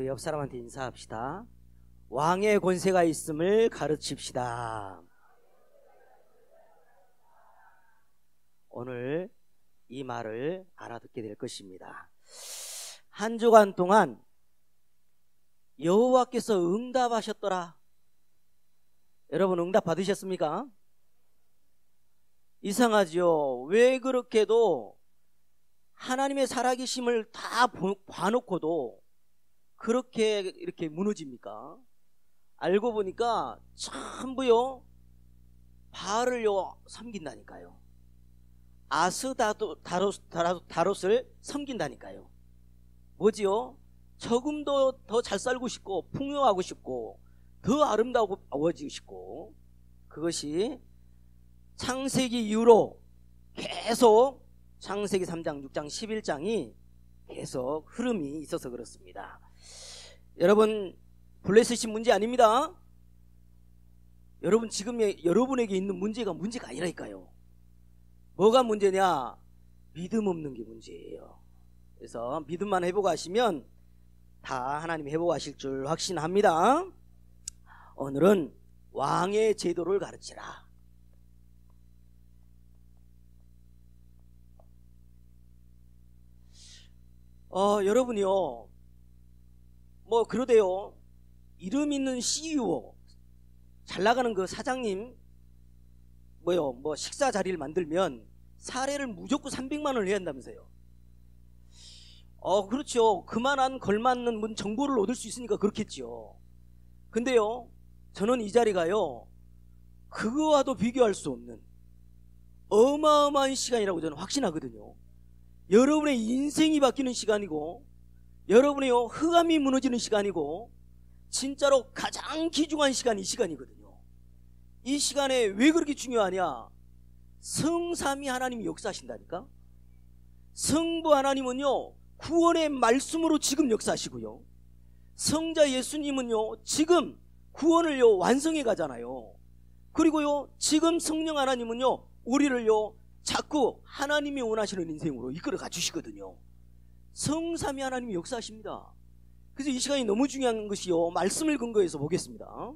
우리 옆 사람한테 인사합시다. 왕의 권세가 있음을 가르칩시다. 오늘 이 말을 알아듣게 될 것입니다. 한 주간 동안 여호와께서 응답하셨더라. 여러분 응답 받으셨습니까? 이상하죠. 왜 그렇게도 하나님의 살아계심을 다 봐놓고도 그렇게 이렇게 무너집니까? 알고 보니까 전부요 바알을요 섬긴다니까요. 아스다롯을 섬긴다니까요. 뭐지요? 조금도 더 잘 살고 싶고 풍요하고 싶고 더 아름다워지고 싶고, 그것이 창세기 이후로 계속 창세기 3장, 6장, 11장이 계속 흐름이 있어서 그렇습니다. 여러분 블레셋이 문제 아닙니다. 여러분 지금 여러분에게 있는 문제가 아니라니까요. 뭐가 문제냐? 믿음 없는 게 문제예요. 그래서 믿음만 회복하시면 다 하나님이 회복하실 줄 확신합니다. 오늘은 왕의 제도를 가르치라. 여러분이요 뭐 그러대요. 이름 있는 CEO, 잘 나가는 그 사장님 뭐 식사 자리를 만들면 사례를 무조건 300만 원을 해야 한다면서요. 그렇죠. 그만한 걸맞는 정보를 얻을 수 있으니까 그렇겠죠. 근데요 저는 이 자리가요 그거와도 비교할 수 없는 어마어마한 시간이라고 저는 확신하거든요. 여러분의 인생이 바뀌는 시간이고, 여러분의 흑암이 무너지는 시간이고, 진짜로 가장 귀중한 시간이 이 시간이거든요. 이 시간에 왜 그렇게 중요하냐? 성삼위 하나님이 역사하신다니까. 성부 하나님은요 구원의 말씀으로 지금 역사하시고요, 성자 예수님은요 지금 구원을요 완성해 가잖아요. 그리고요 지금 성령 하나님은요 우리를요 자꾸 하나님이 원하시는 인생으로 이끌어 가주시거든요. 성삼위 하나님이 역사하십니다. 그래서 이 시간이 너무 중요한 것이요, 말씀을 근거해서 보겠습니다.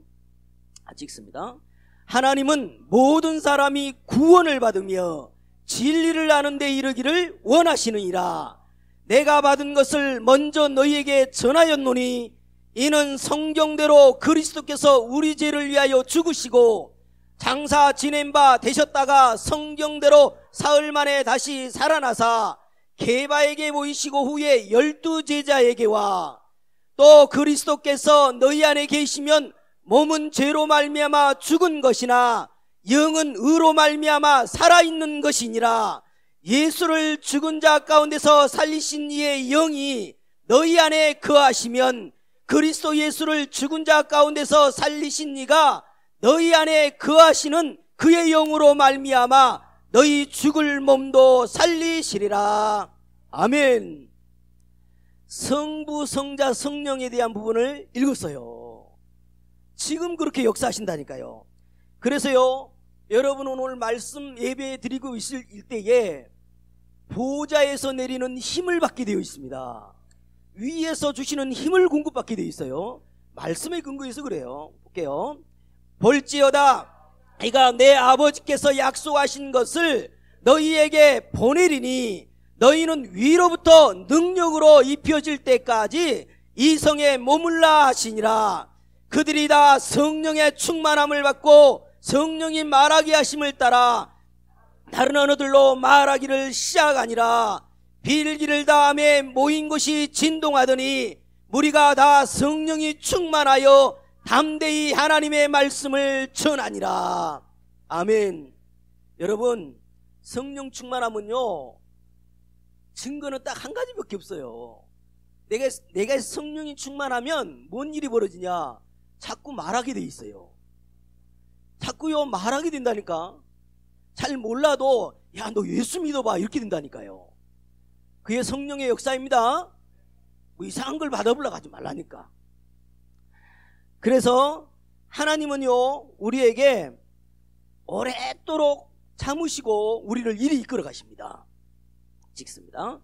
찍습니다. 하나님은 모든 사람이 구원을 받으며 진리를 아는 데 이르기를 원하시느니라. 내가 받은 것을 먼저 너희에게 전하였노니 이는 성경대로 그리스도께서 우리 죄를 위하여 죽으시고 장사 지낸 바 되셨다가 성경대로 사흘 만에 다시 살아나사 게바에게 보이시고 후에 12제자에게와 또 그리스도께서 너희 안에 계시면 몸은 죄로 말미암아 죽은 것이나 영은 의로 말미암아 살아있는 것이니라. 예수를 죽은 자 가운데서 살리신 이의 영이 너희 안에 거하시면 그리스도 예수를 죽은 자 가운데서 살리신 이가 너희 안에 거하시는 그의 영으로 말미암아 너희 죽을 몸도 살리시리라. 아멘. 성부, 성자, 성령에 대한 부분을 읽었어요. 지금 그렇게 역사하신다니까요. 그래서요 여러분 오늘 말씀 예배 드리고 있을 때에 보좌에서 내리는 힘을 받게 되어 있습니다. 위에서 주시는 힘을 공급받게 되어 있어요. 말씀에 근거해서 그래요. 볼게요. 볼지어다 이가 내 아버지께서 약속하신 것을 너희에게 보내리니 너희는 위로부터 능력으로 입혀질 때까지 이 성에 머물라 하시니라. 그들이 다 성령의 충만함을 받고 성령이 말하게 하심을 따라 다른 언어들로 말하기를 시작하니라. 빌기를 다음에 모인 곳이 진동하더니 무리가 다 성령이 충만하여 담대히 하나님의 말씀을 전하니라. 아멘. 여러분 성령 충만하면요 증거는 딱 한 가지밖에 없어요. 내가 성령이 충만하면 뭔 일이 벌어지냐? 자꾸 말하게 돼 있어요. 자꾸요 말하게 된다니까. 잘 몰라도 야 너 예수 믿어봐 이렇게 된다니까요. 그게 성령의 역사입니다. 뭐 이상한 걸 받아보려고 하지 말라니까. 그래서 하나님은요 우리에게 오랫도록 참으시고 우리를 이리 이끌어 가십니다. 찍습니다.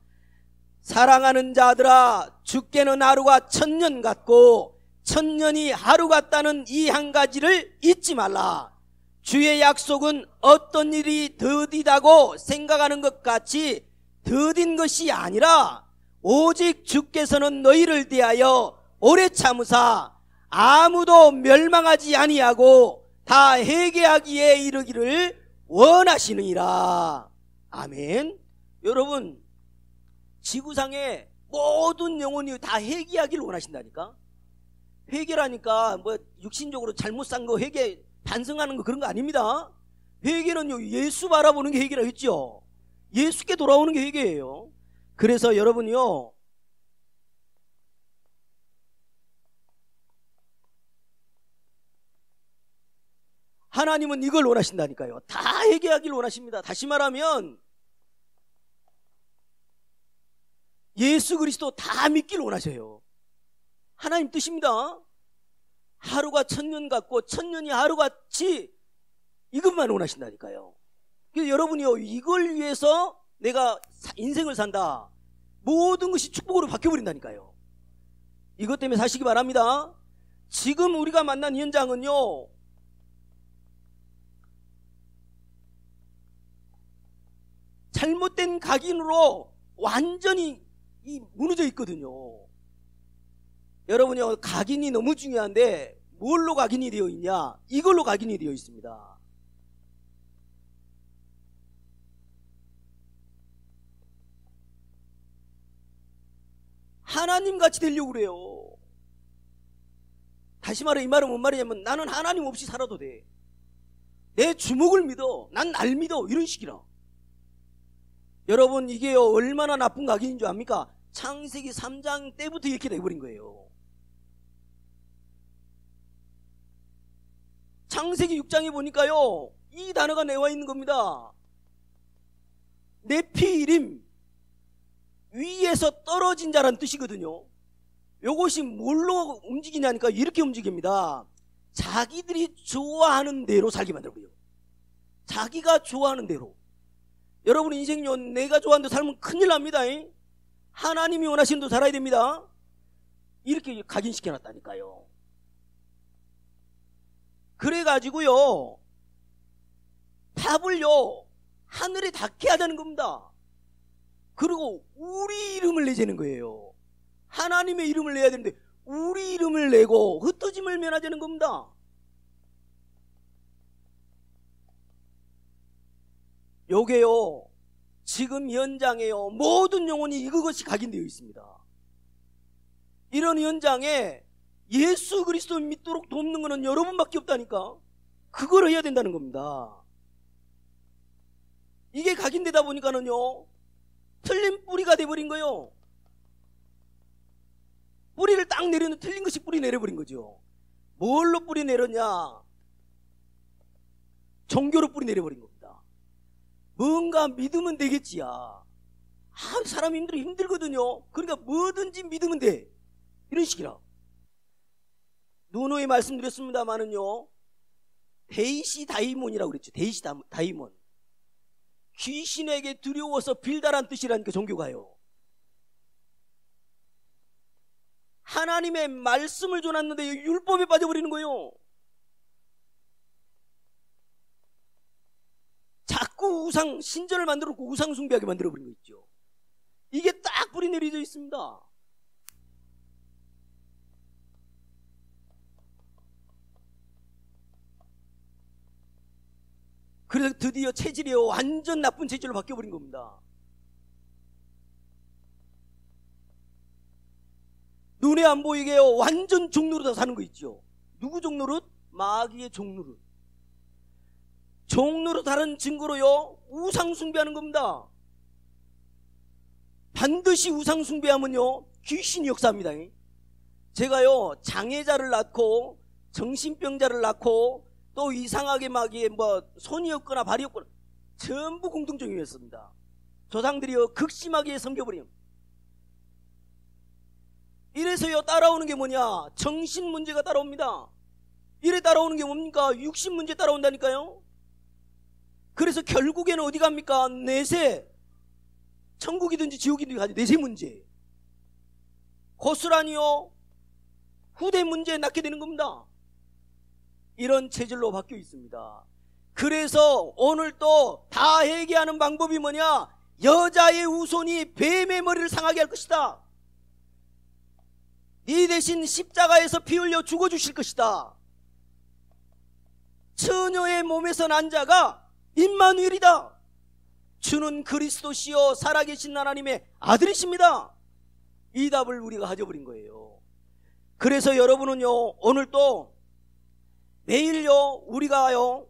사랑하는 자들아, 주께는 하루가 1000년 같고 1000년이 하루 같다는 이 한 가지를 잊지 말라. 주의 약속은 어떤 일이 더디다고 생각하는 것 같이 더딘 것이 아니라 오직 주께서는 너희를 대하여 오래 참으사 아무도 멸망하지 아니하고 다 회개하기에 이르기를 원하시느니라. 아멘. 여러분, 지구상의 모든 영혼이 다 회개하기를 원하신다니까. 회개라니까 뭐 육신적으로 잘못 산 거 회개 반성하는 거 그런 거 아닙니다. 회개는요, 예수 바라보는 게 회개라고 했죠. 예수께 돌아오는 게 회개예요. 그래서 여러분이요, 하나님은 이걸 원하신다니까요. 다 회개하기를 원하십니다. 다시 말하면 예수 그리스도 다 믿기를 원하셔요. 하나님 뜻입니다. 하루가 1000년 같고 1000년이 하루같이 이것만 원하신다니까요. 그래서 여러분이요, 이걸 위해서 내가 인생을 산다, 모든 것이 축복으로 바뀌어버린다니까요. 이것 때문에 사시기 바랍니다. 지금 우리가 만난 이 현장은요, 잘못된 각인으로 완전히 무너져 있거든요. 여러분요, 각인이 너무 중요한데 뭘로 각인이 되어 있냐? 이걸로 각인이 되어 있습니다. 하나님 같이 되려고 그래요. 다시 말해, 이 말은 뭔 말이냐면, 나는 하나님 없이 살아도 돼. 내 주먹을 믿어. 난 날 믿어. 이런 식이라. 여러분, 이게요, 얼마나 나쁜 각인인 줄 압니까? 창세기 3장 때부터 이렇게 돼버린 거예요. 창세기 6장에 보니까요, 이 단어가 내와 있는 겁니다. 네피림, 위에서 떨어진 자란 뜻이거든요. 요것이 뭘로 움직이냐니까 이렇게 움직입니다. 자기들이 좋아하는 대로 살게 만들고요. 자기가 좋아하는 대로. 여러분 인생요, 내가 좋아하는 대로 살면 큰일 납니다. 하나님이 원하시는 대로 살아야 됩니다. 이렇게 각인시켜놨다니까요. 그래가지고요, 답을요, 하늘에 닿게 하자는 겁니다. 그리고 우리 이름을 내자는 거예요. 하나님의 이름을 내야 되는데 우리 이름을 내고 흩어짐을 면하자는 겁니다. 요게요, 지금 현장에요, 모든 영혼이 이것이 각인되어 있습니다. 이런 현장에 예수 그리스도 믿도록 돕는 것은 여러분밖에 없다니까. 그걸 해야 된다는 겁니다. 이게 각인되다 보니까는요, 틀린 뿌리가 돼버린 거예요. 뿌리를 딱 내려는 틀린 것이 뿌리 내려버린 거죠. 뭘로 뿌리 내렸냐? 종교로 뿌리 내려버린 겁니다. 뭔가 믿으면 되겠지야. 사람 힘들거든요. 그러니까 뭐든지 믿으면 돼. 이런 식이라. 누누이 말씀드렸습니다마는요, 데이시 다이몬이라고 그랬죠. 데이시 다이몬. 귀신에게 두려워서 빌다란 뜻이라니까, 종교가요. 하나님의 말씀을 줘놨는데 율법에 빠져버리는 거예요. 자꾸 신전을 만들어놓고 우상 숭배하게 만들어버린 거 있죠. 이게 딱 뿌리 내려져 있습니다. 그래서 드디어 체질이요, 완전 나쁜 체질로 바뀌어버린 겁니다. 눈에 안 보이게요, 완전 종노릇 사는 거 있죠. 누구 종노릇? 마귀의 종노릇. 종노릇 하는 증거로요, 우상 숭배하는 겁니다. 반드시 우상 숭배하면요, 귀신이 역사합니다. 제가요, 장애자를 낳고 정신병자를 낳고 또 이상하게 마귀에 손이 없거나 발이 없거나 전부 공통점이었습니다. 조상들이요, 극심하게 섬겨버림. 이래서요, 따라오는 게 뭐냐? 정신 문제가 따라옵니다. 이래 따라오는 게 뭡니까? 육신 문제 따라온다니까요. 그래서 결국에는 어디 갑니까? 내세, 천국이든지 지옥이든지 가지 내세 문제. 고스란히요 후대 문제에 낳게 되는 겁니다. 이런 체질로 바뀌어 있습니다. 그래서 오늘 또 다 회개하는 방법이 뭐냐? 여자의 후손이 뱀의 머리를 상하게 할 것이다. 네 대신 십자가에서 피 흘려 죽어주실 것이다. 처녀의 몸에서 난 자가 임마누엘이다. 주는 그리스도시요 살아계신 하나님의 아들이십니다. 이 답을 우리가 가져버린 거예요. 그래서 여러분은요 오늘 또 매일요 우리가요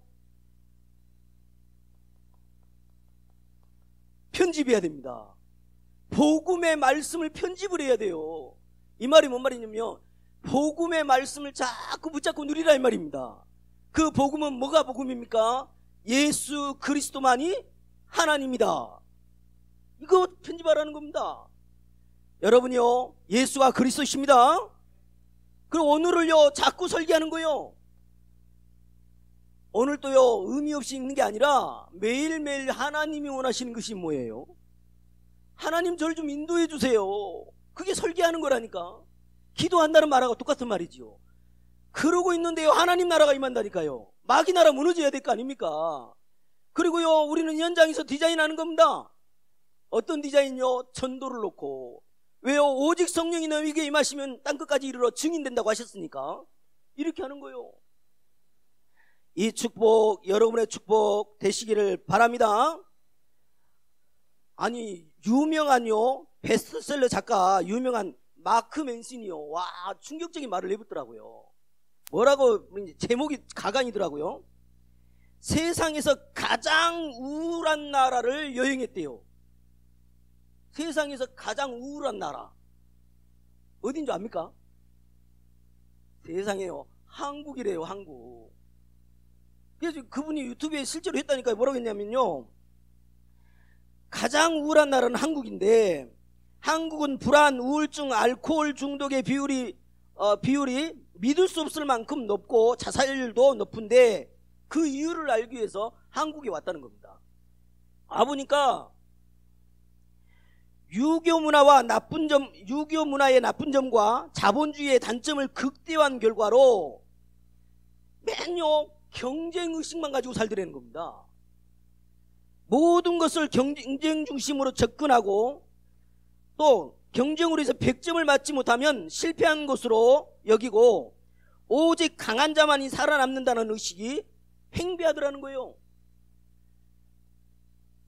편집해야 됩니다. 복음의 말씀을 편집을 해야 돼요. 이 말이 뭔 말이냐면요, 복음의 말씀을 자꾸 붙잡고 누리라 이 말입니다. 그 복음은 뭐가 복음입니까? 예수 그리스도만이 하나님이다. 이거 편집하라는 겁니다. 여러분요 예수가 그리스도십니다. 그리고 오늘을요 자꾸 설계하는 거예요. 오늘 또요 의미 없이 읽는 게 아니라 매일매일 하나님이 원하시는 것이 뭐예요? 하나님 저를 좀 인도해 주세요. 그게 설계하는 거라니까. 기도한다는 말하고 똑같은 말이지요. 그러고 있는데요 하나님 나라가 임한다니까요. 마귀 나라 무너져야 될 거 아닙니까? 그리고요 우리는 현장에서 디자인하는 겁니다. 어떤 디자인요? 전도를 놓고. 왜요? 오직 성령이 너희에게 임하시면 땅끝까지 이르러 증인된다고 하셨으니까 이렇게 하는 거예요. 이 축복 여러분의 축복 되시기를 바랍니다. 아니 유명한요 베스트셀러 작가 유명한 마크 맨슨이요 와 충격적인 말을 내붙더라고요. 뭐라고 제목이 가관이더라고요. 세상에서 가장 우울한 나라를 여행했대요. 세상에서 가장 우울한 나라 어딘 줄 압니까? 세상에요 한국이래요. 한국. 그래서 그분이 유튜브에 실제로 했다니까요. 뭐라고 했냐면요, 가장 우울한 나라는 한국인데 한국은 불안, 우울증, 알코올 중독의 비율이 믿을 수 없을 만큼 높고 자살률도 높은데 그 이유를 알기 위해서 한국에 왔다는 겁니다. 와보니까 유교 문화의 나쁜 점과 자본주의의 단점을 극대화한 결과로 맨요 경쟁 의식만 가지고 살더라는 겁니다. 모든 것을 경쟁 중심으로 접근하고 또 경쟁으로 해서 100점을 맞지 못하면 실패한 것으로 여기고 오직 강한 자만이 살아남는다는 의식이 횡배하더라는 거예요.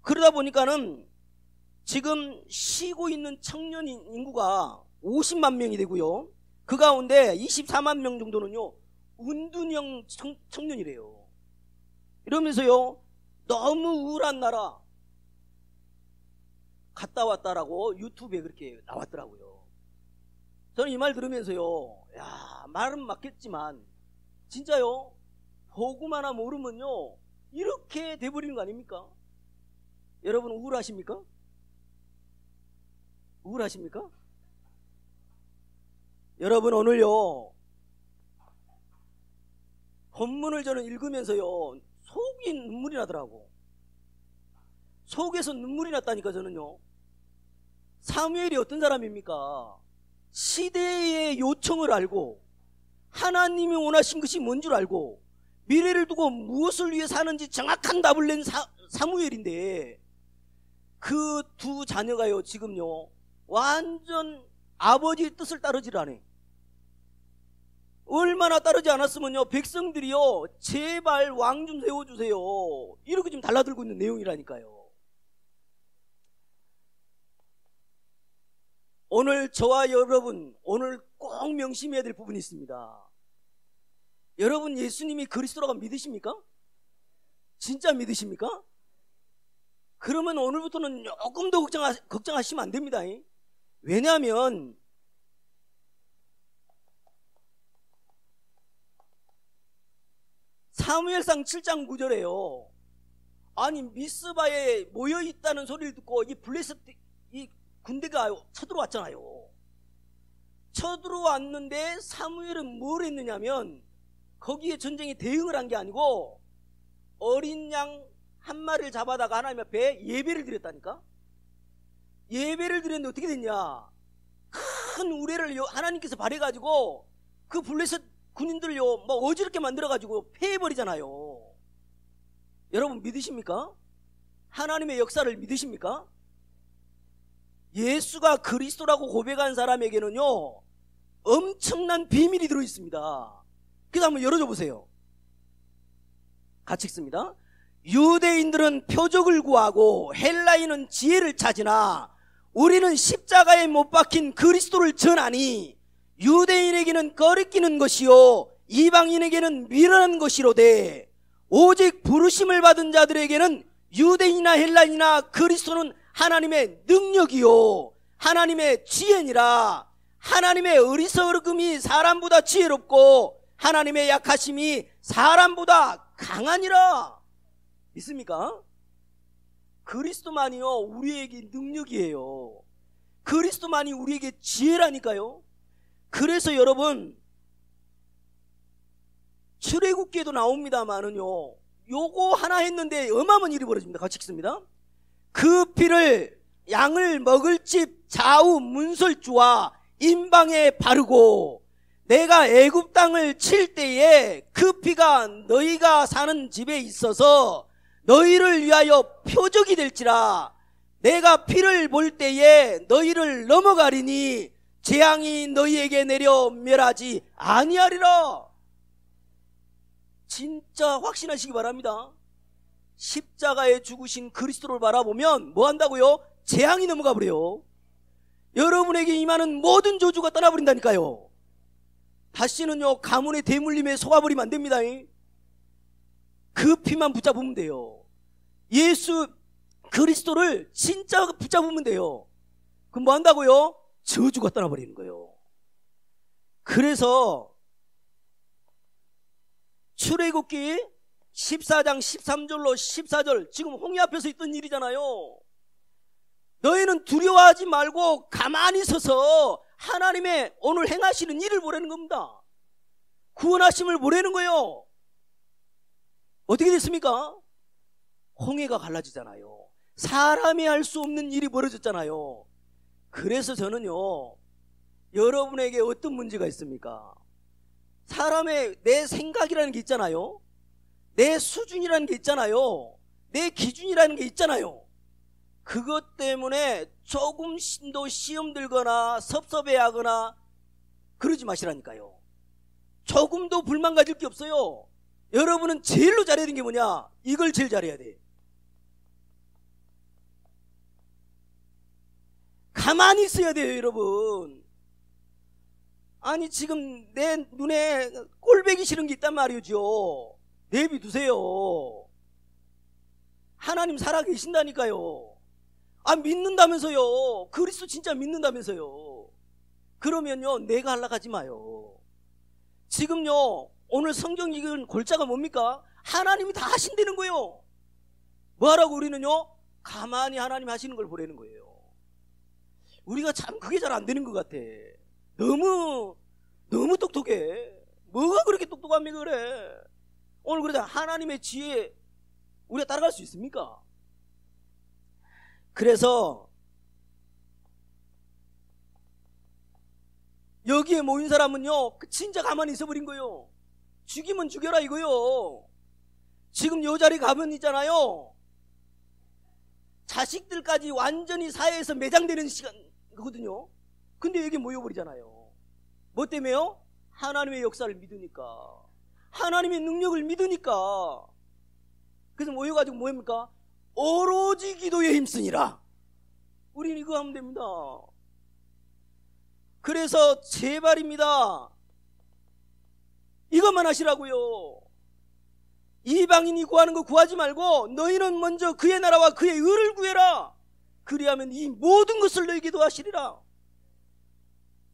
그러다 보니까는 지금 쉬고 있는 청년 인구가 50만 명이 되고요. 그 가운데 24만 명 정도는요 은둔형 청년이래요. 이러면서요 너무 우울한 나라 갔다 왔다라고 유튜브에 그렇게 나왔더라고요. 저는 이 말 들으면서요 야 말은 맞겠지만 진짜요 복음 하나 모르면요 이렇게 돼버리는 거 아닙니까? 여러분 우울하십니까? 우울하십니까? 여러분 오늘요 본문을 저는 읽으면서요 속이 눈물이 나더라고. 속에서 눈물이 났다니까. 저는요 사무엘이 어떤 사람입니까? 시대의 요청을 알고 하나님이 원하신 것이 뭔 줄 알고 미래를 두고 무엇을 위해 사는지 정확한 답을 낸 사무엘인데 그 두 자녀가요 지금요 완전 아버지의 뜻을 따르질 않아요. 얼마나 따르지 않았으면요 백성들이요 제발 왕 좀 세워주세요 이렇게 지금 달라들고 있는 내용이라니까요. 오늘 저와 여러분 오늘 꼭 명심해야 될 부분이 있습니다. 여러분 예수님이 그리스도라고 믿으십니까? 진짜 믿으십니까? 그러면 오늘부터는 조금 더 걱정하시면 안 됩니다. 왜냐하면 사무엘상 7장 9절에요 아니 미스바에 모여있다는 소리를 듣고 이 블레셋 이 군대가 쳐들어왔잖아요. 쳐들어왔는데 사무엘은 뭘 했느냐면 거기에 전쟁에 대응을 한 게 아니고 어린 양 한 마리를 잡아다가 하나님 앞에 예배를 드렸다니까. 예배를 드렸는데 어떻게 됐냐? 큰 우레를 하나님께서 발해가지고 그 블레셋 군인들을요 막 어지럽게 만들어가지고 패해버리잖아요. 여러분 믿으십니까? 하나님의 역사를 믿으십니까? 예수가 그리스도라고 고백한 사람에게는요 엄청난 비밀이 들어있습니다. 그래서 한번 열어줘 보세요. 같이 읽습니다. 유대인들은 표적을 구하고 헬라인은 지혜를 찾으나 우리는 십자가에 못 박힌 그리스도를 전하니 유대인에게는 거리끼는 것이요 이방인에게는 미련한 것이로되 오직 부르심을 받은 자들에게는 유대인이나 헬라인이나 그리스도는 하나님의 능력이요 하나님의 지혜니라. 하나님의 어리석음이 사람보다 지혜롭고 하나님의 약하심이 사람보다 강하니라. 믿습니까? 그리스도만이요 우리에게 능력이에요. 그리스도만이 우리에게 지혜라니까요. 그래서 여러분 출애굽기에도 나옵니다만은요 요거 하나 했는데 어마어마한 일이 벌어집니다. 같이 읽습니다. 그 피를 양을 먹을 집 좌우 문설주와 임방에 바르고 내가 애굽 땅을 칠 때에 그 피가 너희가 사는 집에 있어서 너희를 위하여 표적이 될지라. 내가 피를 볼 때에 너희를 넘어가리니 재앙이 너희에게 내려 멸하지 아니하리라. 진짜 확신하시기 바랍니다. 십자가에 죽으신 그리스도를 바라보면 뭐 한다고요? 재앙이 넘어가 버려요. 여러분에게 임하는 모든 저주가 떠나버린다니까요. 다시는요 가문의 대물림에 속아버리면 안 됩니다. 그 피만 붙잡으면 돼요. 예수 그리스도를 진짜 붙잡으면 돼요. 그럼 뭐 한다고요? 저주가 떠나버리는 거예요. 그래서 출애굽기 14장 13절로 14절 지금 홍해 앞에서 있던 일이잖아요. 너희는 두려워하지 말고 가만히 서서 하나님의 오늘 행하시는 일을 보라는 겁니다. 구원하심을 보라는 거예요. 어떻게 됐습니까? 홍해가 갈라지잖아요. 사람이 할 수 없는 일이 벌어졌잖아요. 그래서 저는요 여러분에게 어떤 문제가 있습니까? 사람의 내 생각이라는 게 있잖아요. 내 수준이라는 게 있잖아요. 내 기준이라는 게 있잖아요. 그것 때문에 조금씩도 시험 들거나 섭섭해하거나 그러지 마시라니까요. 조금도 불만 가질 게 없어요. 여러분은 제일로 잘해야 되는 게 뭐냐? 이걸 제일 잘해야 돼. 가만히 있어야 돼요, 여러분. 아니 지금 내 눈에 꼴보기 싫은 게 있단 말이죠. 내비두세요. 하나님 살아계신다니까요. 아 믿는다면서요. 그리스도 진짜 믿는다면서요. 그러면요 내가 하려고 하지 마요. 지금요 오늘 성경 읽은 골자가 뭡니까? 하나님이 다 하신다는 거예요. 뭐하라고? 우리는요 가만히 하나님 하시는 걸 보라는 거예요. 우리가 참 그게 잘 안 되는 것 같아. 너무 똑똑해. 뭐가 그렇게 똑똑합니까? 그래 오늘 그러자 하나님의 지혜 우리가 따라갈 수 있습니까? 그래서 여기에 모인 사람은요 진짜 가만히 있어버린 거예요. 죽이면 죽여라 이거요. 지금 요 자리 가면 있잖아요 자식들까지 완전히 사회에서 매장되는 시간이거든요. 근데 여기 모여버리잖아요. 뭐 때문에요? 하나님의 역사를 믿으니까, 하나님의 능력을 믿으니까. 그래서 모여가지고 뭐입니까? 오로지 기도에 힘쓰니라. 우리는 이거 하면 됩니다. 그래서 제발입니다. 이것만 하시라고요. 이방인이 구하는 거 구하지 말고 너희는 먼저 그의 나라와 그의 의를 구해라. 그리하면 이 모든 것을 너희에게도 하시리라.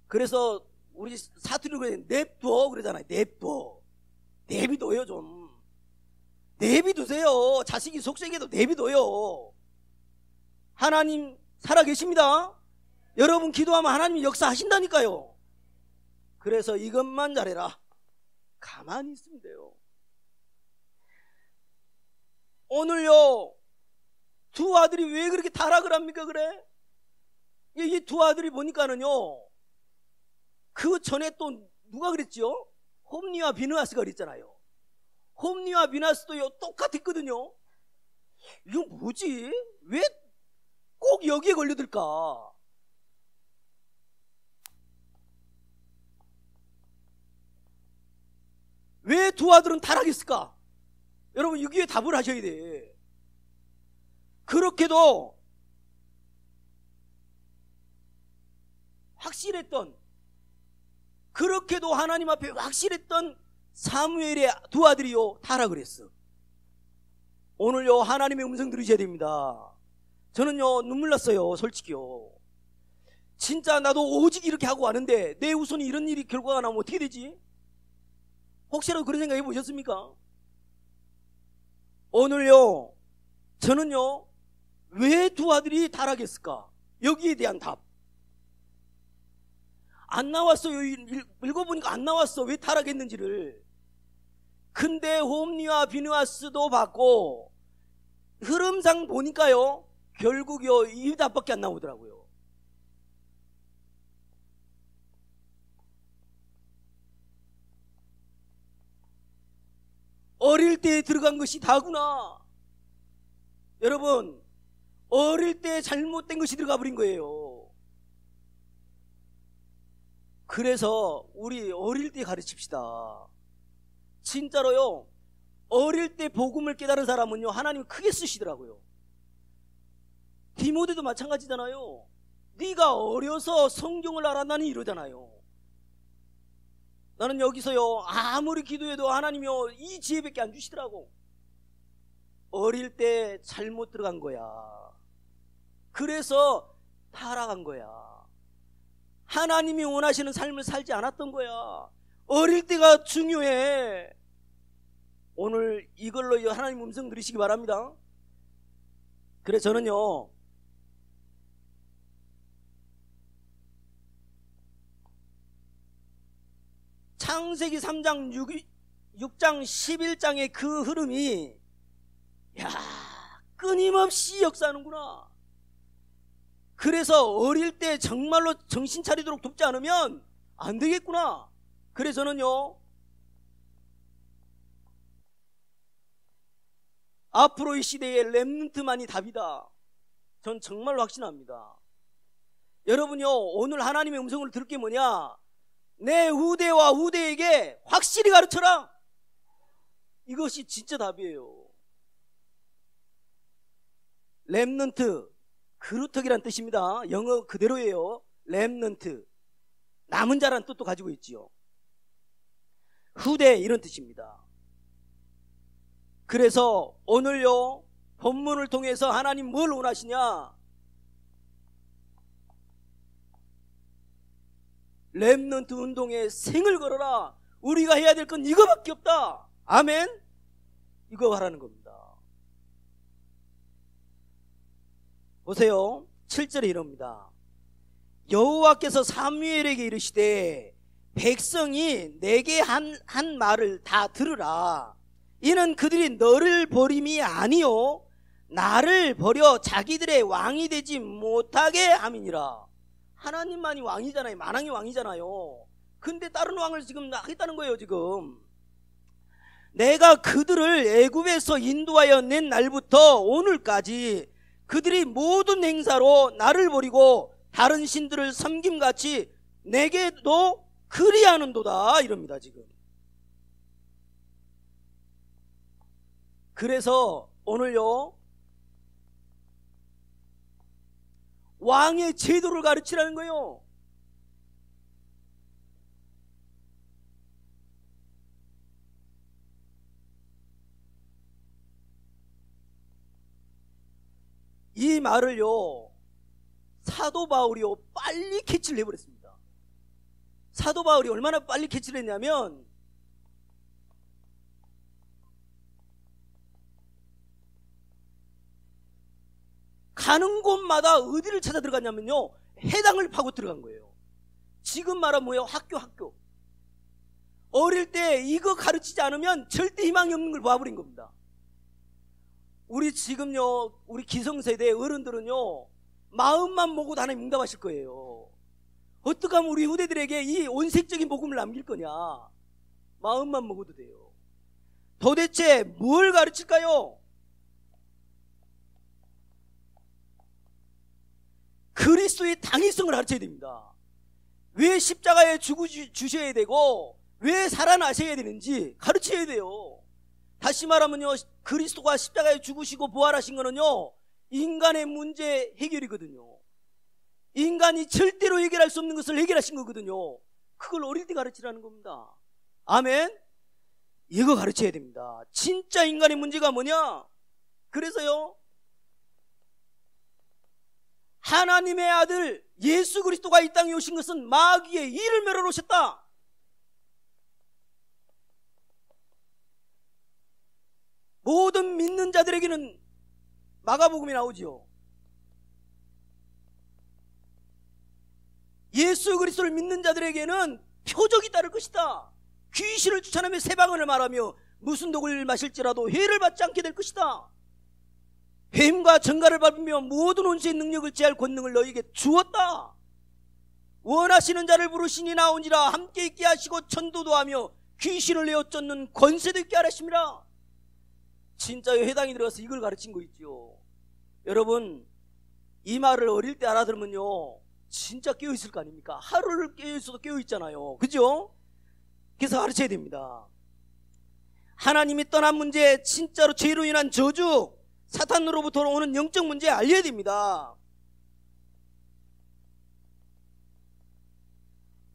그래서 우리 사투리로 그래 냅둬 그러잖아요. 냅둬. 내비둬요 좀. 내비두세요. 자식이 속썩여도 내비둬요. 하나님 살아계십니다. 여러분 기도하면 하나님이 역사하신다니까요. 그래서 이것만 잘해라. 가만히 있으면 돼요. 오늘요 두 아들이 왜 그렇게 타락을 합니까? 그래 이 두 아들이 보니까는요, 그 전에 또 누가 그랬죠? 홈리와 비느하스가 그랬잖아요. 홈리와 비느하스도 똑같았거든요. 이거 뭐지? 왜 꼭 여기에 걸려들까? 왜 두 아들은 타락했을까? 여러분, 여기에 답을 하셔야 돼. 그렇게도 확실했던, 그렇게도 하나님 앞에 확실했던 사무엘의 두 아들이요, 타락을 했어. 오늘요, 하나님의 음성 들으셔야 됩니다. 저는요, 눈물 났어요, 솔직히요. 진짜 나도 오직 이렇게 하고 왔는데 내 후손이 이런 일이 결과가 나면 어떻게 되지? 혹시라도 그런 생각 해보셨습니까? 오늘요, 저는요, 왜 두 아들이 타락했을까? 여기에 대한 답. 안 나왔어요. 읽어보니까 안 나왔어. 왜 타락했는지를. 근데 홈리와 비느하스도 받고, 흐름상 보니까요, 결국요, 이 답밖에 안 나오더라고요. 어릴 때 들어간 것이 다구나. 여러분, 어릴 때 잘못된 것이 들어가 버린 거예요. 그래서 우리 어릴 때 가르칩시다. 진짜로요, 어릴 때 복음을 깨달은 사람은요, 하나님 크게 쓰시더라고요. 디모데도 마찬가지잖아요. 네가 어려서 성경을 알았나니 이러잖아요. 나는 여기서요, 아무리 기도해도 하나님이요, 이 지혜밖에 안 주시더라고. 어릴 때 잘못 들어간 거야. 그래서 타락한 거야. 하나님이 원하시는 삶을 살지 않았던 거야. 어릴 때가 중요해. 오늘 이걸로 하나님 음성 들으시기 바랍니다. 그래서 저는요, 창세기 3장 6장 11장의 그 흐름이, 야, 끊임없이 역사하는구나. 그래서 어릴 때 정말로 정신 차리도록 돕지 않으면 안 되겠구나. 그래서 저는요, 앞으로 이 시대에 렘넌트만이 답이다. 전 정말로 확신합니다. 여러분요, 오늘 하나님의 음성을 들을 게 뭐냐? 내 후대와 후대에게 확실히 가르쳐라. 이것이 진짜 답이에요. 렘넌트, 그루터기란 뜻입니다. 영어 그대로예요. 렘넌트, 남은 자란 뜻도 가지고 있지요. 후대, 이런 뜻입니다. 그래서 오늘요, 본문을 통해서 하나님 뭘 원하시냐? 렘넌트 운동에 생을 걸어라. 우리가 해야 될 건 이거밖에 없다. 아멘. 이거 하라는 겁니다. 보세요. 7절에 이럽니다. 여호와께서 사무엘에게 이르시되 백성이 내게 한 말을 다 들으라. 이는 그들이 너를 버림이 아니요 나를 버려 자기들의 왕이 되지 못하게 함이니라. 하나님만이 왕이잖아요. 만왕이 왕이잖아요. 근데 다른 왕을 지금 하겠다는 거예요. 지금 내가 그들을 애굽에서 인도하여 낸 날부터 오늘까지 그들이 모든 행사로 나를 버리고 다른 신들을 섬김같이 내게도 그리하는도다, 이럽니다. 지금. 그래서 오늘요, 왕의 제도를 가르치라는 거예요. 이 말을요, 사도 바울이요, 빨리 캐치를 해버렸습니다. 사도 바울이 얼마나 빨리 캐치를 했냐면, 가는 곳마다 어디를 찾아 들어갔냐면요, 해당을 파고 들어간 거예요. 지금 말하면 뭐예요? 학교. 어릴 때 이거 가르치지 않으면 절대 희망이 없는 걸 봐버린 겁니다. 우리 지금요, 우리 기성세대 어른들은요, 마음만 먹어도 하나님 응답하실 거예요. 어떻게 하면 우리 후대들에게 이 온색적인 복음을 남길 거냐? 마음만 먹어도 돼요. 도대체 뭘 가르칠까요? 그리스도의 당위성을 가르쳐야 됩니다. 왜 십자가에 주셔야 되고 왜 살아나셔야 되는지 가르쳐야 돼요. 다시 말하면요, 그리스도가 십자가에 죽으시고 부활하신 거는요, 인간의 문제 해결이거든요. 인간이 절대로 해결할 수 없는 것을 해결하신 거거든요. 그걸 어릴 때 가르치라는 겁니다. 아멘? 이거 가르쳐야 됩니다. 진짜 인간의 문제가 뭐냐? 그래서요, 하나님의 아들 예수 그리스도가 이 땅에 오신 것은 마귀의 일을 멸하러 오셨다. 모든 믿는 자들에게는 마가복음이 나오지요. 예수 그리스도를 믿는 자들에게는 표적이 따를 것이다. 귀신을 쫓아내며 새 방언을 말하며 무슨 독을 마실지라도 해를 받지 않게 될 것이다. 뱀과 정갈을 밟으며 모든 원수의 능력을 제할 권능을 너희에게 주었다. 원하시는 자를 부르시니 나오니라. 함께 있게 하시고 천도도 하며 귀신을 내어 쫓는 권세도 있게 하라심이라. 진짜 회당에 들어가서 이걸 가르친 거 있죠. 여러분, 이 말을 어릴 때 알아들으면요, 진짜 깨어있을 거 아닙니까? 하루를 깨어있어도 깨어있잖아요. 그죠? 그래서 가르쳐야 됩니다. 하나님이 떠난 문제, 진짜로 죄로 인한 저주, 사탄으로부터 오는 영적 문제 알려야 됩니다.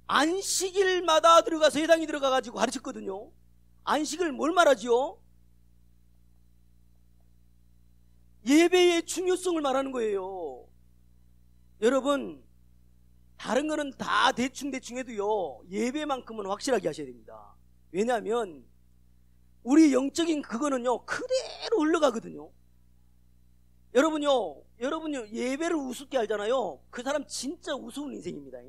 안식일마다 들어가서 회당에 들어가가지고 가르쳤거든요. 안식을 뭘 말하지요? 예배의 중요성을 말하는 거예요. 여러분, 다른 거는 다 대충 해도요, 예배만큼은 확실하게 하셔야 됩니다. 왜냐하면 우리 영적인 그거는요, 그대로 흘러가거든요. 여러분요, 예배를 우습게 알잖아요. 그 사람 진짜 우스운 인생입니다.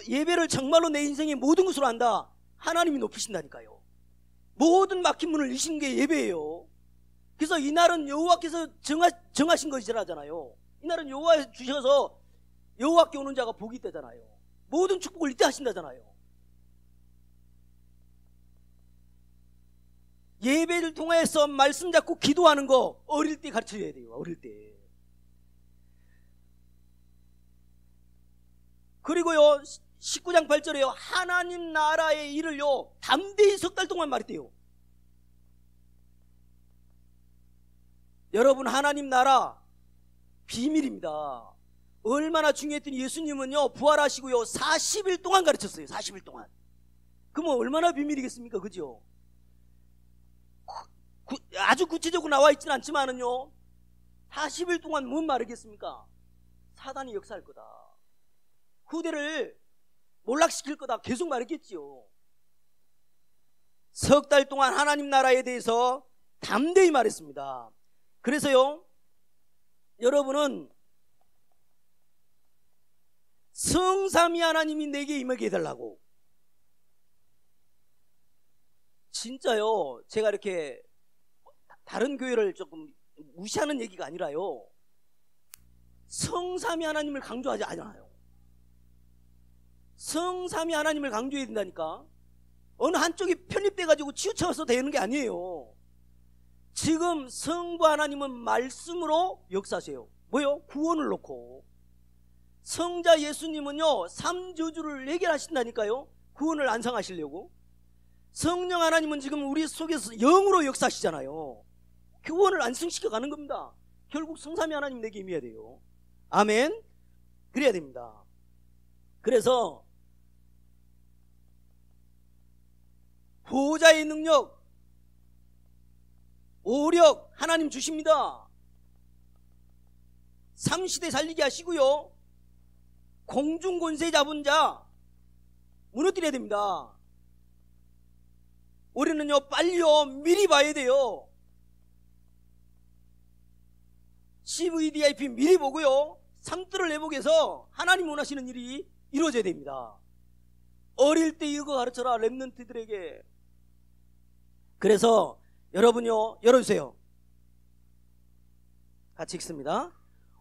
예배를 정말로 내 인생의 모든 것으로 한다. 하나님이 높이신다니까요. 모든 막힌 문을 여시는 게 예배예요. 그래서 이날은 여호와께서 정하신 것이라잖아요. 이날은 여호와 주셔서 여호와께 오는 자가 복이 있다잖아요. 모든 축복을 이때 하신다잖아요. 예배를 통해서 말씀 잡고 기도하는 거 어릴 때 가르쳐줘야 돼요. 어릴 때. 그리고요, 19장 8절에요, 하나님 나라의 일을요 담대히 3달 동안 말했대요. 여러분, 하나님 나라 비밀입니다. 얼마나 중요했더니 예수님은요 부활하시고요 40일 동안 가르쳤어요. 40일 동안. 그럼 얼마나 비밀이겠습니까? 그죠? 아주 구체적으로 나와 있지는 않지만은요, 40일 동안 뭔 말이겠습니까? 사단이 역사할 거다, 후대를 몰락시킬 거다, 계속 말했겠지요. 3달 동안 하나님 나라에 대해서 담대히 말했습니다. 그래서요, 여러분은 성삼위 하나님이 내게 임하게 해달라고. 진짜요, 제가 이렇게 다른 교회를 조금 무시하는 얘기가 아니라요, 성삼위 하나님을 강조하지 않아요. 성삼위 하나님을 강조해야 된다니까. 어느 한쪽이 편입돼가지고 치우쳐서 되는 게 아니에요. 지금 성부 하나님은 말씀으로 역사하세요. 뭐요? 구원을 놓고. 성자 예수님은요 3저주를 해결하신다니까요. 구원을 안상하시려고. 성령 하나님은 지금 우리 속에서 영으로 역사하시잖아요. 구원을 안승시켜 가는 겁니다. 결국 성삼위 하나님 내게 임해야 돼요. 아멘. 그래야 됩니다. 그래서 보호자의 능력, 오력 하나님 주십니다. 3시대 살리게 하시고요, 공중권세 잡은 자 무너뜨려야 됩니다. 우리는요 빨리요 미리 봐야 돼요. CVDIP 미리 보고요, 삼뜰을 내보게 해서 하나님 원하시는 일이 이루어져야 됩니다. 어릴 때 이거 가르쳐라, 렘넌트들에게. 그래서 여러분요, 열어주세요. 같이 읽습니다.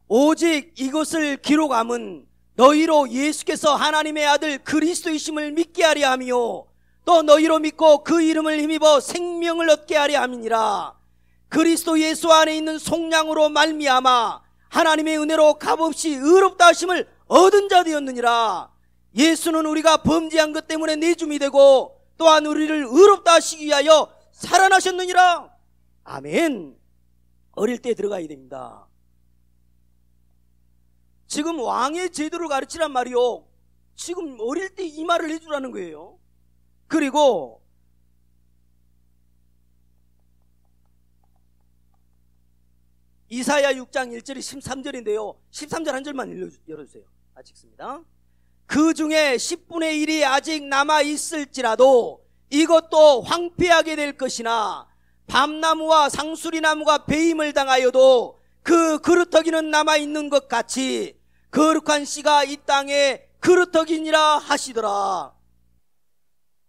오직 이것을 기록함은 너희로 예수께서 하나님의 아들 그리스도이심을 믿게 하려 함이요 또 너희로 믿고 그 이름을 힘입어 생명을 얻게 하려 함이니라. 그리스도 예수 안에 있는 속량으로 말미암아 하나님의 은혜로 값없이 의롭다 하심을 얻은 자 되었느니라. 예수는 우리가 범죄한 것 때문에 내줌이 되고 또한 우리를 의롭다 하시기 위하여 살아나셨느니라. 아멘. 어릴 때 들어가야 됩니다. 지금 왕의 제도를 가르치란 말이요, 지금 어릴 때 이 말을 해주라는 거예요. 그리고 이사야 6장 1절이 13절인데요 13절 한 절만 열어주세요. 아직 있습니다. 그 중에 10분의 1이 아직 남아있을지라도 이것도 황폐하게 될 것이나 밤나무와 상수리나무가 배임을 당하여도 그 그루터기는 남아있는 것 같이 거룩한 씨가 이 땅에 그루터기니라 하시더라.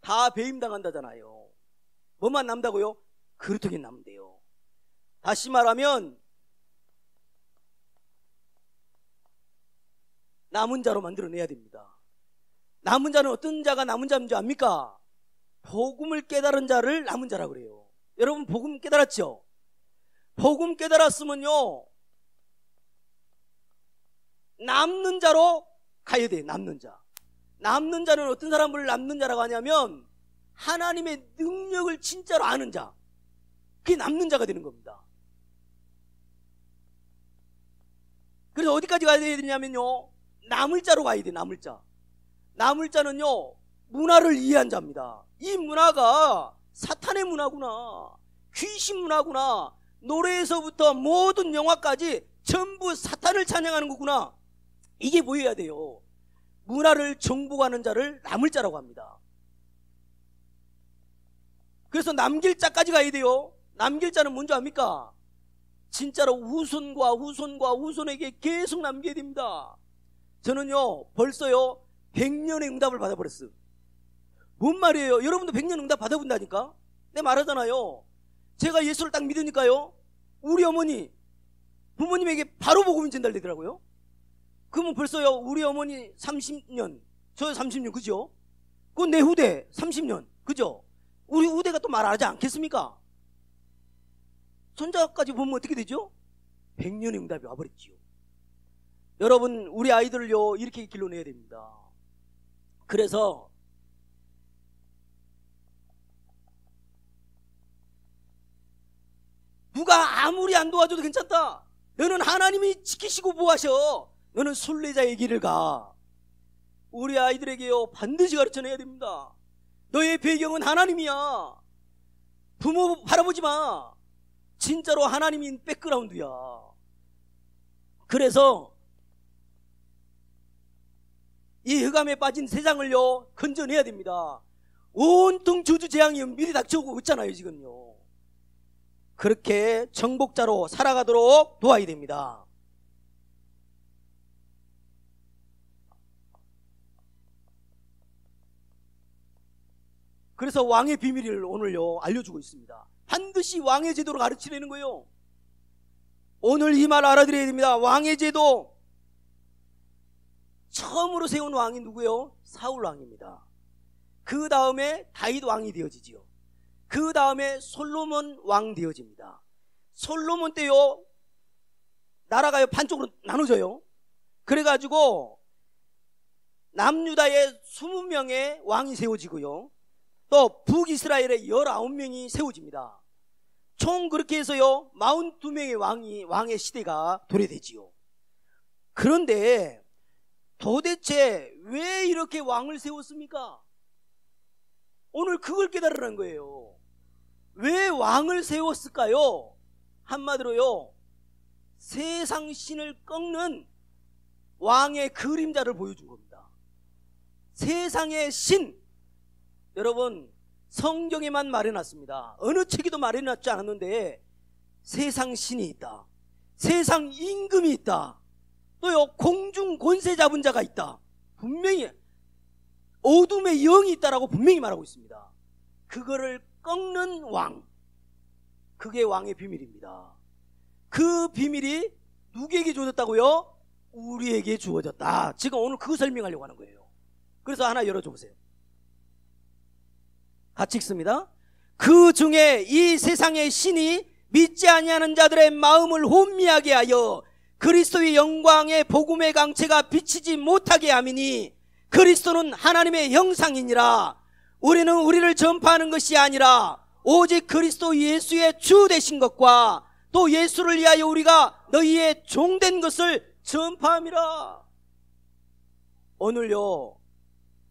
다 배임당한다잖아요. 뭐만 남다고요? 그루터기 남대요. 다시 말하면 남은 자로 만들어내야 됩니다. 남은 자는 어떤 자가 남은 자인 줄 압니까? 복음을 깨달은 자를 남은 자라고 그래요. 여러분 복음 깨달았죠? 복음 깨달았으면요 남는 자로 가야 돼요. 남는 자. 남는 자는 어떤 사람을 남는 자라고 하냐면 하나님의 능력을 진짜로 아는 자, 그게 남는 자가 되는 겁니다. 그래서 어디까지 가야 되냐면요 남을 자로 가야 돼요. 남을 자. 남을 자는요 문화를 이해한 자입니다. 이 문화가 사탄의 문화구나, 귀신 문화구나, 노래에서부터 모든 영화까지 전부 사탄을 찬양하는 거구나, 이게 보여야 돼요. 문화를 정복하는 자를 남을 자라고 합니다. 그래서 남길 자까지 가야 돼요. 남길 자는 뭔지 압니까? 진짜로 후손과 후손과 후손에게 계속 남겨야 됩니다. 저는요 벌써요 100년의 응답을 받아버렸어요. 뭔 말이에요? 여러분도 100년 응답 받아본다니까? 내가 말하잖아요. 제가 예수를 딱 믿으니까요 우리 어머니 부모님에게 바로 복음이 전달되더라고요. 그러면 벌써요 우리 어머니 30년, 저 30년, 그죠? 그건 내 후대 30년, 그죠? 우리 후대가 또 말하지 않겠습니까? 손자까지 보면 어떻게 되죠? 100년의 응답이 와버렸지요. 여러분 우리 아이들을요 이렇게 길러내야 됩니다. 그래서 누가 아무리 안 도와줘도 괜찮다, 너는 하나님이 지키시고 보호하셔, 너는 순례자의 길을 가. 우리 아이들에게요 반드시 가르쳐내야 됩니다. 너의 배경은 하나님이야. 부모 바라보지 마. 진짜로 하나님인 백그라운드야. 그래서 이 흑암에 빠진 세상을요 건져내야 됩니다. 온통 저주 재앙이 미리 닥쳐오고 있잖아요 지금요. 그렇게 정복자로 살아가도록 도와야 됩니다. 그래서 왕의 비밀을 오늘요 알려주고 있습니다. 반드시 왕의 제도를 가르치려는 거예요. 오늘 이 말 알아들어야 됩니다. 왕의 제도 처음으로 세운 왕이 누구예요? 사울 왕입니다. 그 다음에 다윗 왕이 되어지지요. 그 다음에 솔로몬 왕 되어집니다. 솔로몬 때요 나라가요 반쪽으로 나눠져요. 그래가지고 남유다에 20명의 왕이 세워지고요 또 북이스라엘에 19명이 세워집니다. 총 그렇게 해서요 42명의 왕의 시대가 도래되지요. 그런데 도대체 왜 이렇게 왕을 세웠습니까? 오늘 그걸 깨달으라는 거예요. 왜 왕을 세웠을까요? 한마디로요 세상 신을 꺾는 왕의 그림자를 보여준 겁니다. 세상의 신, 여러분 성경에만 말해놨습니다. 어느 책에도 말해놨지 않았는데 세상 신이 있다, 세상 임금이 있다, 또요 공중 권세 잡은 자가 있다, 분명히 어둠의 영이 있다라고 분명히 말하고 있습니다. 그거를 꺾는 왕, 그게 왕의 비밀입니다. 그 비밀이 누구에게 주어졌다고요? 우리에게 주어졌다. 지금 오늘 그거 설명하려고 하는 거예요. 그래서 하나 열어줘 보세요. 같이 읽습니다. 그 중에 이 세상의 신이 믿지 아니하는 자들의 마음을 혼미하게 하여 그리스도의 영광의 복음의 강체가 비치지 못하게 함이니 그리스도는 하나님의 형상이니라. 우리는 우리를 전파하는 것이 아니라 오직 그리스도 예수의 주 되신 것과 또 예수를 위하여 우리가 너희의 종된 것을 전파함이라. 오늘요,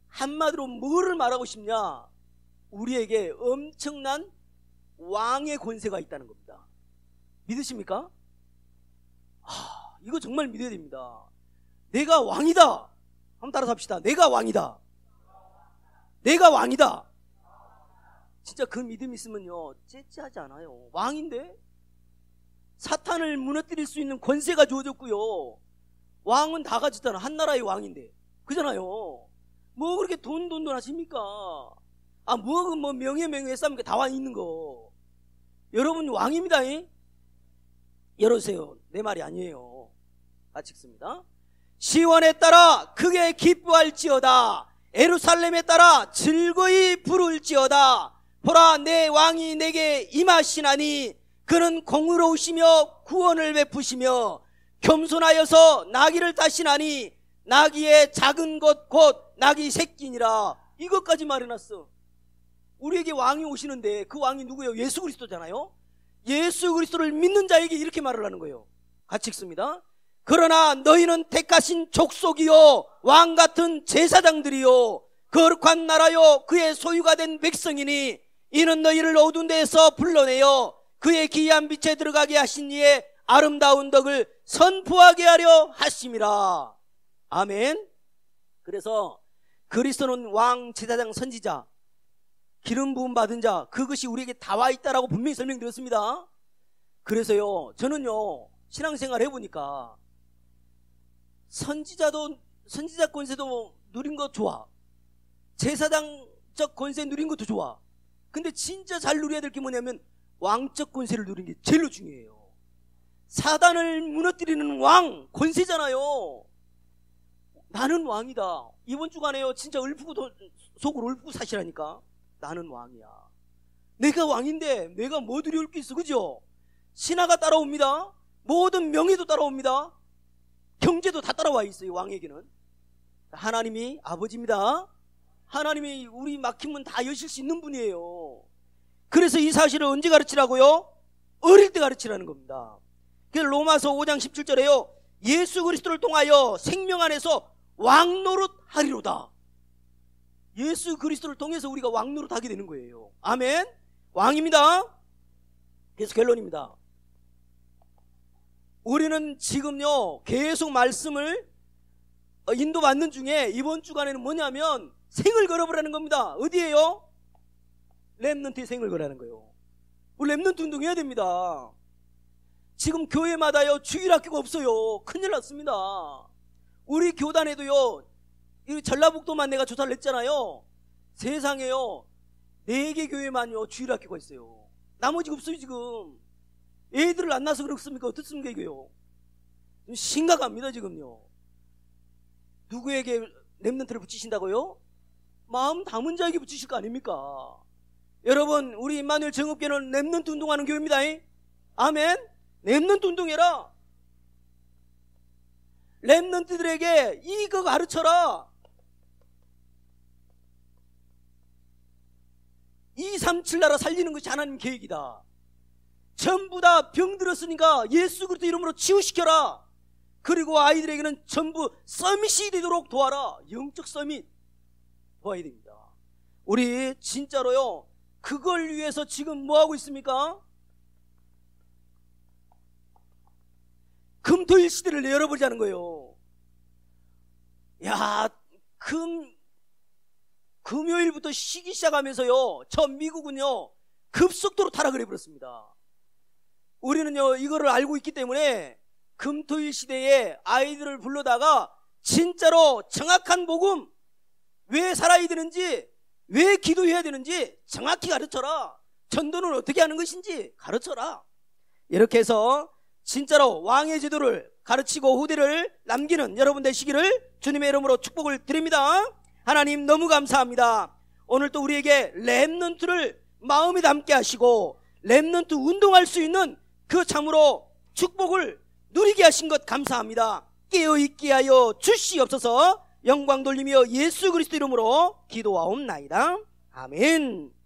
한마디로 뭐를 말하고 싶냐? 우리에게 엄청난 왕의 권세가 있다는 겁니다. 믿으십니까? 이거 정말 믿어야 됩니다. 내가 왕이다. 한번 따라서 합시다. 내가 왕이다. 내가 왕이다. 진짜 그 믿음 있으면요, 째째하지 않아요. 왕인데? 사탄을 무너뜨릴 수 있는 권세가 주어졌고요. 왕은 다 가졌잖아. 한 나라의 왕인데. 그잖아요. 뭐 그렇게 돈 하십니까? 뭐 명예 싸움니까? 다 왕 있는 거. 여러분 왕입니다. 열어주세요. 내 말이 아니에요. 같이 읽습니다. 시온에 따라 크게 기뻐할지어다. 예루살렘에 따라 즐거이 부를지어다. 보라, 내 왕이 내게 임하시나니 그는 공의로우시며 구원을 베푸시며 겸손하여서 나귀를 타시나니 나귀의 작은 것 곧 나귀 새끼니라. 이것까지 말해놨어. 우리에게 왕이 오시는데 그 왕이 누구예요? 예수 그리스도잖아요. 예수 그리스도를 믿는 자에게 이렇게 말을 하는 거예요. 같이 읽습니다. 그러나 너희는 택하신 족속이요 왕 같은 제사장들이요 거룩한 나라요 그의 소유가 된 백성이니 이는 너희를 어두운 데에서 불러내어 그의 기이한 빛에 들어가게 하신 이의 아름다운 덕을 선포하게 하려 하심이라. 아멘. 그래서 그리스도는 왕, 제사장, 선지자, 기름 부음 받은 자, 그것이 우리에게 다 와 있다라고 분명히 설명드렸습니다. 그래서요, 저는요, 신앙생활 해보니까 선지자 권세도 누린 거 좋아. 제사장적 권세 누린 것도 좋아. 근데 진짜 잘 누려야 될 게 뭐냐면 왕적 권세를 누리는 게 제일 중요해요. 사단을 무너뜨리는 왕, 권세잖아요. 나는 왕이다. 이번 주간에요, 진짜 속으로 읊고 사시라니까. 나는 왕이야. 내가 왕인데 내가 뭐 두려울 게 있어, 그죠? 신하가 따라옵니다. 모든 명예도 따라옵니다. 경제도 다 따라와 있어요. 왕에게는 하나님이 아버지입니다. 하나님이 우리 막힌 다 여실 수 있는 분이에요. 그래서 이 사실을 언제 가르치라고요? 어릴 때 가르치라는 겁니다. 그래서 로마서 5장 17절에요 예수 그리스도를 통하여 생명 안에서 왕노릇 하리로다. 예수 그리스도를 통해서 우리가 왕노릇 하게 되는 거예요. 아멘. 왕입니다. 그래서 결론입니다. 우리는 지금요 계속 말씀을 인도받는 중에 이번 주간에는 뭐냐면 생을 걸어보라는 겁니다. 어디에요? 렘넌트에 생을 걸라는 거예요. 우리 렘넌트 운동해야 됩니다. 지금 교회마다요 주일학교가 없어요. 큰일 났습니다. 우리 교단에도요, 이 전라북도만 내가 조사를 했잖아요. 세상에요 4개 교회만요 주일학교가 있어요. 나머지가 없어요. 지금 애들을 안 낳아서 그렇습니까? 어떻습니까? 이거요 심각합니다. 지금요. 누구에게 렘넌트를 붙이신다고요? 마음 담은 자에게 붙이실 거 아닙니까? 여러분, 우리 임마누엘 정읍교회는 렘넌트 운동하는 교회입니다. 아멘. 렘넌트 운동해라. 렘넌트들에게 이거 가르쳐라. 237 나라 살리는 것이 하나님 계획이다. 전부 다 병들었으니까 예수 그리스도 이름으로 치유시켜라. 그리고 아이들에게는 전부 서밋이 되도록 도와라. 영적 서밋 도와야 됩니다. 우리 진짜로요 그걸 위해서 지금 뭐하고 있습니까? 금토일 시대를 열어보자는 거예요. 야, 금요일부터 쉬기 시작하면서요 저 미국은요 급속도로 타락을 해버렸습니다. 우리는요 이거를 알고 있기 때문에 금토일 시대에 아이들을 불러다가 진짜로 정확한 복음, 왜 살아야 되는지, 왜 기도해야 되는지 정확히 가르쳐라. 전도는 어떻게 하는 것인지 가르쳐라. 이렇게 해서 진짜로 왕의 제도를 가르치고 후대를 남기는 여러분 되시기를 주님의 이름으로 축복을 드립니다. 하나님 너무 감사합니다. 오늘 또 우리에게 렘넌트를 마음에 담게 하시고 렘넌트 운동할 수 있는 그 참으로 축복을 누리게 하신 것 감사합니다. 깨어있게 하여 주시옵소서. 영광 돌리며 예수 그리스도 이름으로 기도하옵나이다. 아멘.